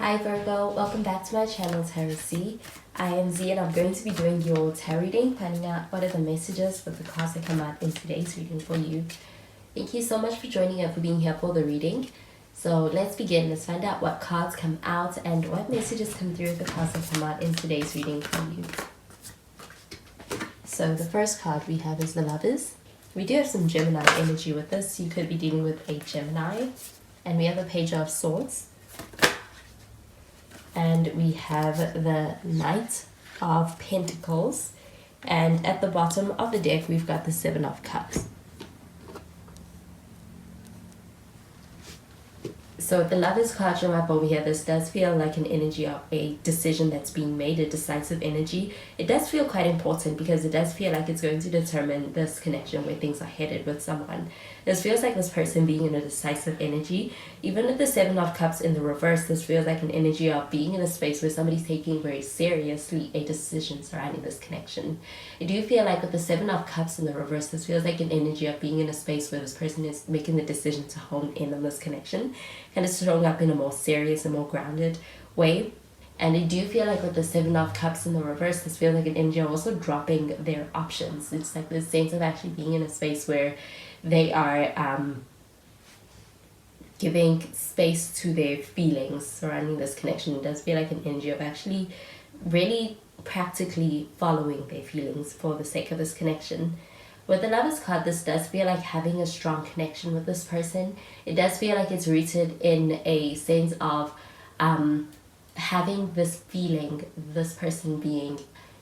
Hi Virgo, welcome back to my channel Tarot C. I am Z and I'm going to be doing your tarot reading, finding out what are the messages for the cards that come out in today's reading for you. Thank you so much for joining and for being here for the reading. So let's begin. Let's find out what cards come out and what messages come through the cards that come out in today's reading for you. So the first card we have is the Lovers. We do have some Gemini energy with this. You could be dealing with a Gemini. And we have a Page of Swords. And we have the Knight of Pentacles, and at the bottom of the deck we've got the Seven of Cups. So the Lovers card showing up over here, this does feel like an energy of a decision that's being made, a decisive energy. It does feel quite important because it does feel like it's going to determine this connection, where things are headed with someone. This feels like this person being in a decisive energy. Even with the Seven of Cups in the reverse, this feels like an energy of being in a space where somebody's taking very seriously a decision surrounding this connection. I do feel like with the Seven of Cups in the reverse, this feels like an energy of being in a space where this person is making the decision to hone in on this connection, and it's showing up in a more serious and more grounded way. And I do feel like with the Seven of Cups in the reverse, this feels like an energy of also dropping their options. It's like this sense of actually being in a space where they are giving space to their feelings surrounding this connection. It does feel like an energy of actually really practically following their feelings for the sake of this connection. With the Lovers card, this does feel like having a strong connection with this person. It does feel like it's rooted in a sense of having this feeling, this person being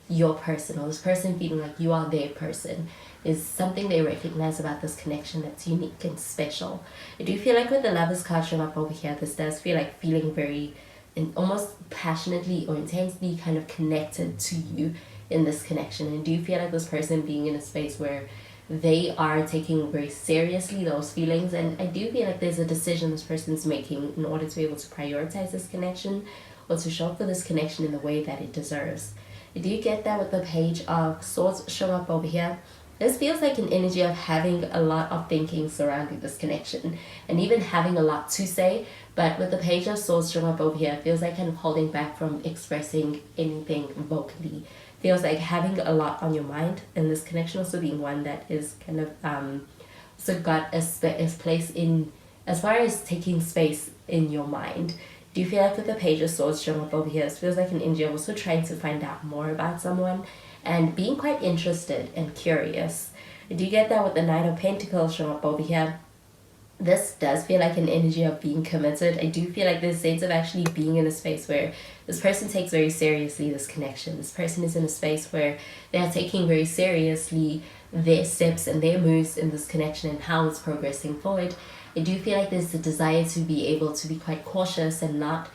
your person, or this person feeling like you are their person, is something they recognize about this connection that's unique and special. I do feel like with the Lovers card showing up over here, this does feel like feeling very and almost passionately or intensely kind of connected to you in this connection. And do you feel like this person being in a space where they are taking very seriously those feelings? And I do feel like there's a decision this person's making in order to be able to prioritize this connection or to show up for this connection in the way that it deserves. I do get that with the Page of Swords showing up over here. This feels like an energy of having a lot of thinking surrounding this connection and even having a lot to say. But with the Page of Swords showing up over here, it feels like kind of holding back from expressing anything vocally. Feels like having a lot on your mind, and this connection also being one that is kind of also got a place in as far as taking space in your mind. Do you feel like with the Page of Swords showing up over here, it feels like an energy of also trying to find out more about someone and being quite interested and curious? I do get that with the Knight of Pentacles showing up over here. This does feel like an energy of being committed. I do feel like there's a sense of actually being in a space where this person takes very seriously this connection. This person is in a space where they are taking very seriously their steps and their moves in this connection and how it's progressing forward. I do feel like there's a desire to be able to be quite cautious and not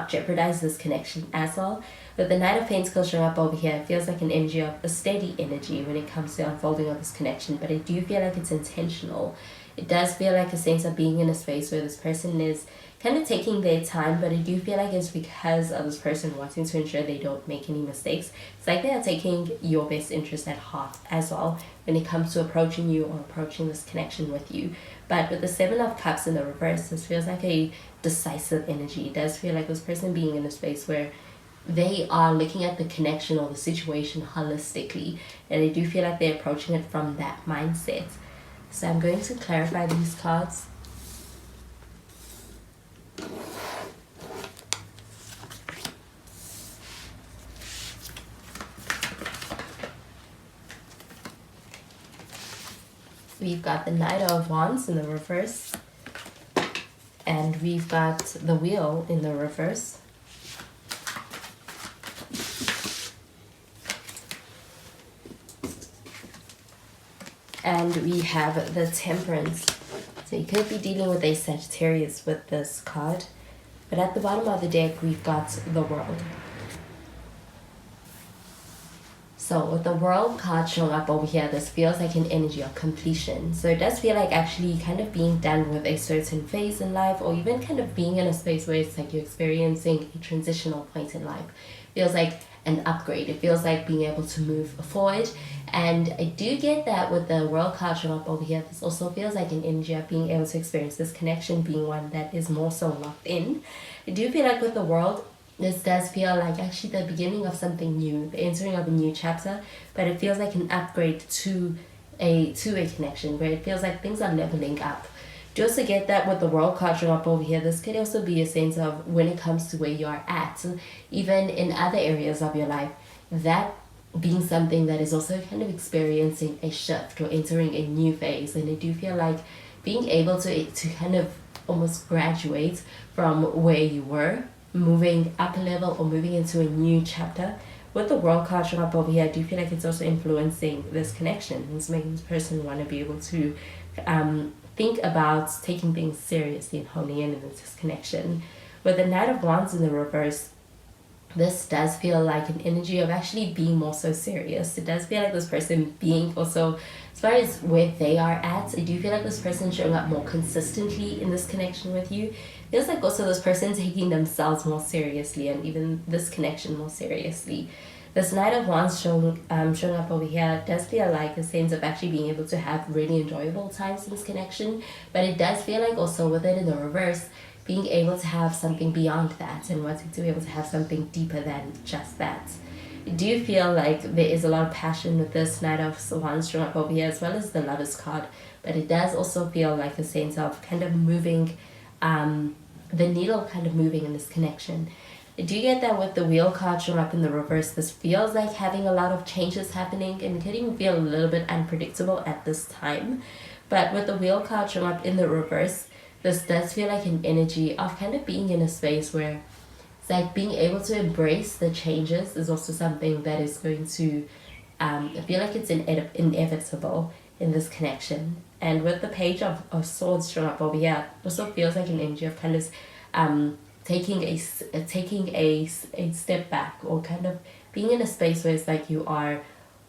jeopardize this connection as well. But the Knight of Pentacles showing up over here, it feels like an energy of a steady energy when it comes to unfolding of this connection, but I do feel like it's intentional. It does feel like a sense of being in a space where this person is kind of taking their time, but I do feel like it's because of this person wanting to ensure they don't make any mistakes. It's like they are taking your best interest at heart as well when it comes to approaching you or approaching this connection with you. But with the Seven of Cups in the reverse, this feels like a decisive energy. It does feel like this person being in a space where they are looking at the connection or the situation holistically, and I do feel like they're approaching it from that mindset. So I'm going to clarify these cards. We've got the Knight of Wands in the reverse, and we've got the Wheel in the reverse. And we have the Temperance. So you could be dealing with a Sagittarius with this card. But at the bottom of the deck, we've got the World. So with the world card showing up over here, this feels like an energy of completion. So it does feel like actually kind of being done with a certain phase in life, or even kind of being in a space where it's like you're experiencing a transitional point in life. Feels like an upgrade. It feels like being able to move forward. And I do get that with the world card showing up over here, this also feels like an energy of being able to experience this connection being one that is more so locked in. I do feel like with the world, this does feel like actually the beginning of something new, the entering of a new chapter, but it feels like an upgrade to a connection where it feels like things are leveling up. Do you also get that with the world card showing up over here? This could also be a sense of when it comes to where you are at, even in other areas of your life, that being something that is also kind of experiencing a shift or entering a new phase. And I do feel like being able to kind of almost graduate from where you were, moving up a level or moving into a new chapter. With the world card showing up over here, I do feel like it's also influencing this connection. It's making this person want to be able to think about taking things seriously and honing in this connection. With the Knight of Wands in the reverse, this does feel like an energy of actually being more so serious. It does feel like this person being also, as far as where they are at, I do feel like this person showing up more consistently in this connection with you. Feels like also this person taking themselves more seriously and even this connection more seriously. This Knight of Wands showing up over here does feel like a sense of actually being able to have really enjoyable times in this connection, but it does feel like also with it in the reverse, being able to have something beyond that and wanting to be able to have something deeper than just that. I do feel like there is a lot of passion with this Knight of Wands showing up over here, as well as the Lovers card, but it does also feel like a sense of kind of moving, the needle kind of moving in this connection. I do get that with the Wheel card showing up in the reverse, this feels like having a lot of changes happening, and it could even feel a little bit unpredictable at this time. But with the Wheel card showing up in the reverse, this does feel like an energy of kind of being in a space where it's like being able to embrace the changes is also something that is going to I feel like it's inevitable in this connection. And with the Page of Swords showing up over here, it also feels like an energy of kind of taking a step back, or kind of being in a space where it's like you are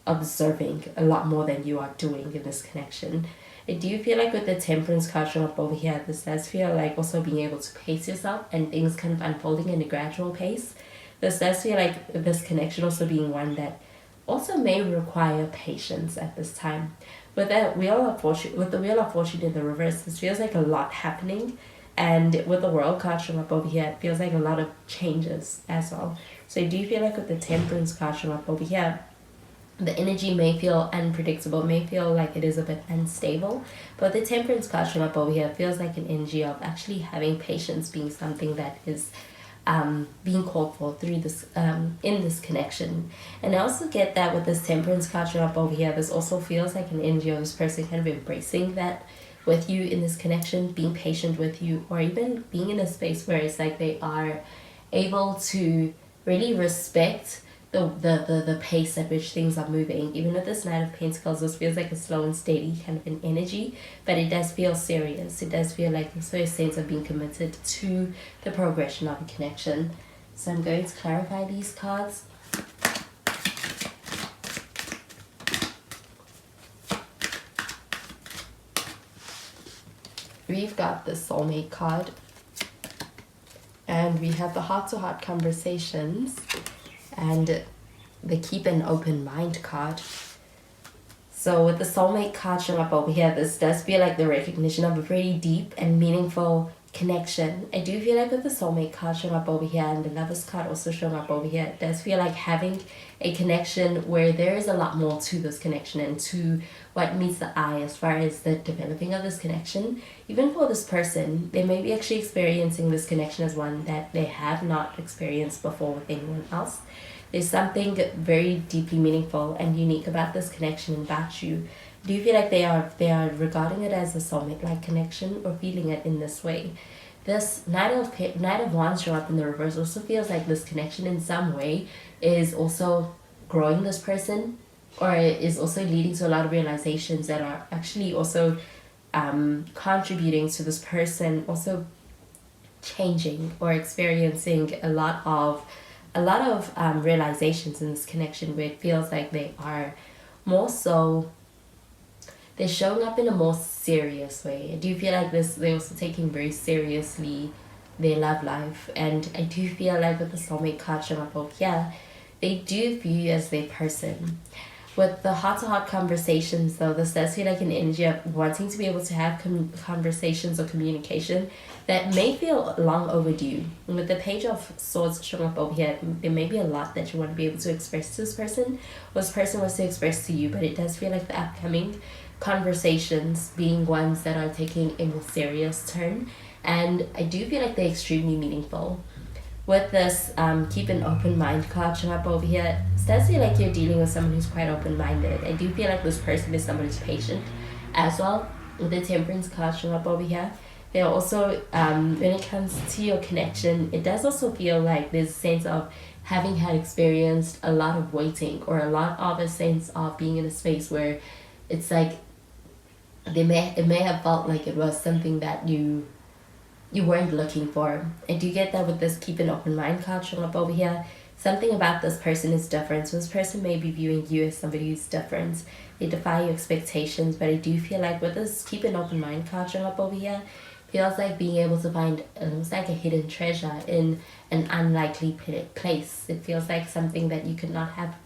observing a lot more than you are doing in this connection. I do feel like with the Temperance card showing up over here, this does feel like also being able to pace yourself and things kind of unfolding in a gradual pace. This does feel like this connection also being one that also may require patience at this time. With the Wheel of Fortune in the reverse, this feels like a lot happening. And with the World card showing up over here, it feels like a lot of changes as well. So I do feel like with the Temperance card showing up over here, the energy may feel unpredictable, may feel like it is a bit unstable. But the Temperance card showing up over here feels like an energy of actually having patience being something that is being called for through this in this connection. And I also get that with this Temperance card showing up over here, this also feels like an energy of this person kind of embracing that with you in this connection, being patient with you, or even being in a space where it's like they are able to really respect the pace at which things are moving. Even with this Knight of Pentacles, this feels like a slow and steady kind of an energy, but it does feel serious. It does feel like there's a sense of being committed to the progression of a connection. So I'm going to clarify these cards. We've got the Soulmate card, and we have the Heart-to-Heart Conversations, and the Keep an Open Mind card. So with the Soulmate card showing up over here, this does feel like the recognition of a very deep and meaningful connection. I do feel like with the Soulmate card showing up over here and the Lovers card also showing up over here, it does feel like having a connection where there is a lot more to this connection and to what meets the eye as far as the developing of this connection. Even for this person, they may be actually experiencing this connection as one that they have not experienced before with anyone else. There's something very deeply meaningful and unique about this connection and about you. Do you feel like they are regarding it as a soulmate-like connection or feeling it in this way? This Knight of Wands show up in the reverse also feels like this connection in some way is also growing this person, or is also leading to a lot of realizations that are actually also contributing to this person also changing or experiencing a lot of a lot of realizations in this connection where it feels like they are more so, they're showing up in a more serious way. I do feel like they're also taking very seriously their love life, and I do feel like with the soulmate card showing up over here, they do view you as their person. With the heart-to-heart conversations, though, this does feel like an energy of wanting to be able to have conversations or communication that may feel long overdue. And with the Page of Swords showing up over here, there may be a lot that you want to be able to express to this person, or this person wants to express to you, but it does feel like the upcoming conversations being ones that are taking a more serious turn, and I do feel like they're extremely meaningful. With this keep an open mind card showing up over here, it does feel like you're dealing with someone who's quite open-minded. I do feel like this person is someone who's patient as well. With the Temperance card showing up over here, they're also, when it comes to your connection, it does also feel like there's a sense of having had experienced a lot of waiting, or a lot of a sense of being in a space where it's like it may have felt like it was something that you weren't looking for. I do get that with this keep an open mind card showing up over here. Something about this person is different. So this person may be viewing you as somebody who's different. They defy your expectations, but I do feel like with this keep an open mind card showing up over here, feels like being able to find almost like a hidden treasure in an unlikely place. It feels like something that you could not have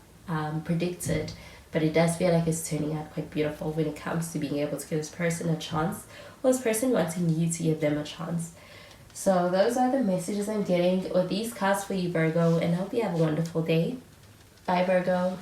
predicted, but it does feel like it's turning out quite beautiful when it comes to being able to give this person a chance, or this person wanting you to give them a chance. So those are the messages I'm getting with these cards for you, Virgo, and I hope you have a wonderful day. Bye, Virgo.